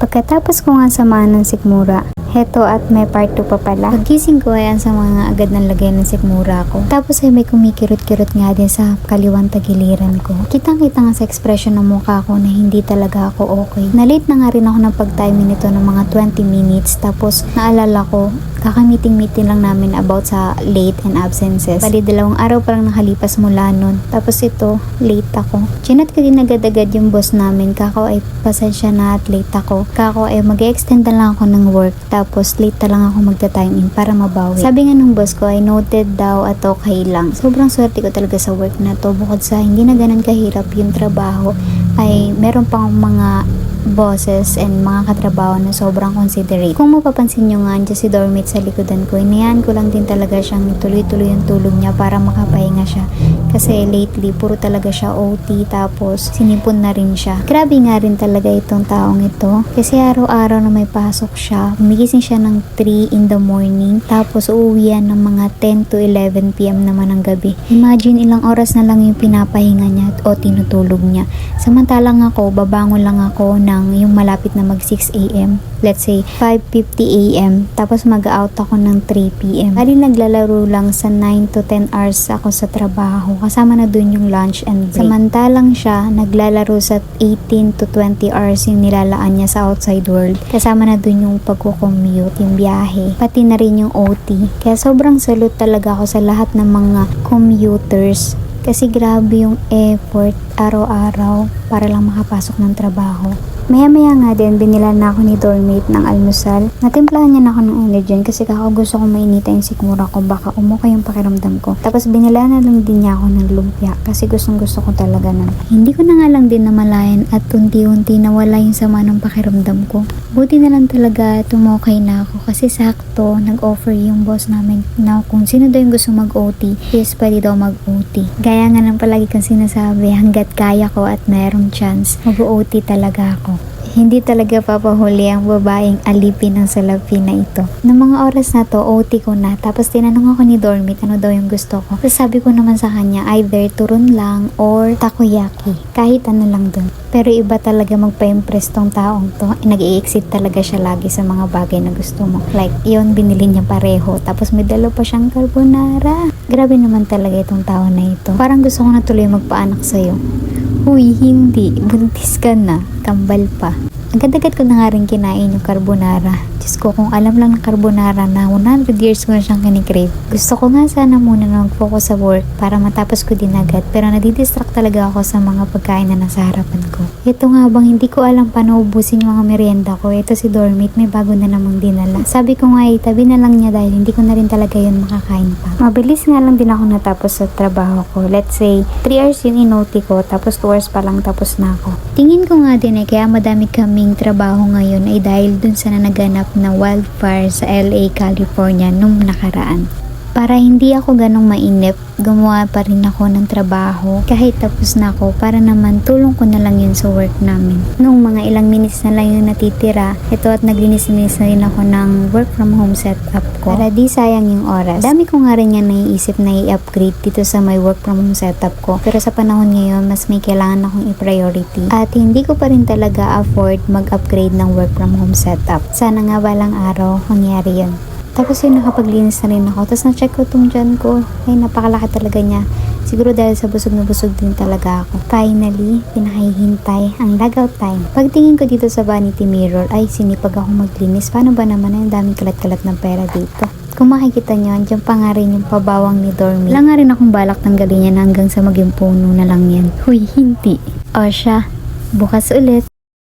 Pagkatapos ko nga samahan ng sikmura, heto at may part 2 pa pala. Paggising ko ay ang sama nga agad ng lagay ng sikmura ko. Tapos ay may kumikirot-kirot nga din sa kaliwang tagiliran ko. Kitang-kita nga sa ekspresyon ng mukha ko na hindi talaga ako okay. Na-late na nga rin ako ng pag-timing nito ng mga 20 minutes. Tapos naalala ko, kakamiting-meeting lang namin about sa late and absences. Bali 2 araw pa lang nakalipas mula nun. Tapos ito, late ako. Chinat ko din agad-agad yung boss namin. Kako ay pasensya na at late ako. Kako ay mag-extend na lang ako ng work. Tapos late na lang ako magta-time in para mabawi. Sabi nga ng boss ko ay noted daw at okay lang. Sobrang swerte ko talaga sa work na to. Bukod sa hindi na ganun kahirap yung trabaho, ay meron pang mga bosses and mga katrabaho na sobrang considerate. Kung mapapansin nyo nga, andyan si Dormit sa likodan ko, inayan ko lang din talaga siyang tuloy-tuloy yung tulog niya para makapahinga siya. Kasi lately, puro talaga siya OT, tapos sinipon na rin siya. Grabe nga rin talaga itong taong ito. Kasi araw-araw na may pasok siya, umigising siya ng 3 in the morning, tapos uuwi yan ng mga 10 to 11 PM naman ng gabi. Imagine ilang oras na lang yung pinapahinga niya o tinutulog niya. Samantalang ako, babangon lang ako ng yung malapit na mag 6 AM. Let's say 5:50 AM. Tapos mag-out ako ng 3 PM. Bali naglalaro lang sa 9 to 10 hours ako sa trabaho. Kasama na dun yung lunch and break. Samantalang siya, naglalaro sa 18 to 20 hours yung nilalaan niya sa outside world. Kasama na dun yung pagko-commute, yung biyahe. Pati na rin yung OT. Kaya sobrang salute talaga ako sa lahat ng mga commuters. Kasi grabe yung effort araw-araw para lang makapasok ng trabaho. Maya-maya nga din, binila na ako ni Dormate ng almusal. Natimplahan niya na ako ng energen kasi gusto ko mainita yung sikmura ko, baka umuka yung pakiramdam ko. Tapos binila na lang din niya ako ng lumpia kasi gustong-gusto ko talaga nun. Hindi ko na nga lang din namalayan at unti-unti nawala yung sama ng pakiramdam ko. Buti na lang talaga tumokay na ako kasi sakto nag-offer yung boss namin na kung sino daw yung gusto mag-OT, yes, pwede daw mag-OT. Gaya nga ng palagi kang sinasabi, hanggat kaya ko at mayroong chance, mag-OT talaga ako. Hindi talaga papahuli ang babaeng alipin ng salapi na ito. Noong mga oras na to, OT ko na. Tapos tinanong ako ni Dormit ano daw yung gusto ko. Tapos sabi ko naman sa kanya, either turon lang or takoyaki. Kahit ano lang dun. Pero iba talaga magpa-impress tong taong to. Nag-i-exit talaga siya lagi sa mga bagay na gusto mo. Like, yun, binili niya pareho. Tapos may dalo pa siyang carbonara. Grabe naman talaga itong tao na ito. Parang gusto ko na tuloy magpaanak sa'yo. Uy, hindi. Buntis ka na. Kambal pa. Agad-agad ko na nga rin kinain yung carbonara. Diyos ko, kung alam lang ng carbonara na 100 years ko na siyang kinikrave. Gusto ko nga sana muna na mag-focus sa work para matapos ko din agad. Pero nadidistract talaga ako sa mga pagkain na nasa harapan ko. Ito nga bang hindi ko alam paano ubusin yung mga merienda ko. Ito si Dormit, may bago na namang dinala. Sabi ko nga itabi na lang niya dahil hindi ko na rin talaga yun makakain pa. Mabilis nga lang din ako natapos sa trabaho ko. Let's say, 3 hours yung inoti ko, tapos 2 hours pa lang tapos na ako. Tingin ko nga din kaya madami kaming trabaho ngayon ay dahil dun sa naganap na wildfire sa LA, California nung nakaraan. Para hindi ako ganong mainip, gumawa pa rin ako ng trabaho kahit tapos na ako para naman tulong ko na lang yun sa work namin. Nung mga ilang minutes na lang yung natitira, ito at naglinis-linis na rin ako ng work from home setup ko para di sayang yung oras. Dami ko nga rin yan naiisip na i-upgrade dito sa my work from home setup ko. Pero sa panahon ngayon, mas may kailangan akong i-priority. At hindi ko pa rin talaga afford mag-upgrade ng work from home setup. Sana nga balang araw mangyari yun. Tapos yun, nakapaglinis na rin ako. Tapos na-check ko itong dyan ko. Ay, napakalaki talaga niya. Siguro dahil sa busog na busog din talaga ako. Finally, pinakahihintay ang logout time. Pagtingin ko dito sa vanity mirror, ay sinipag ako maglinis. Paano ba naman ang daming kalat-kalat ng pera dito? Kung makikita nyo, andyan pa nga rin yung pabawang ni Dormy. Wala nga rin akong balak tanggalin yan hanggang sa maging puno na lang yan. Huy, hindi. O siya, bukas ulit.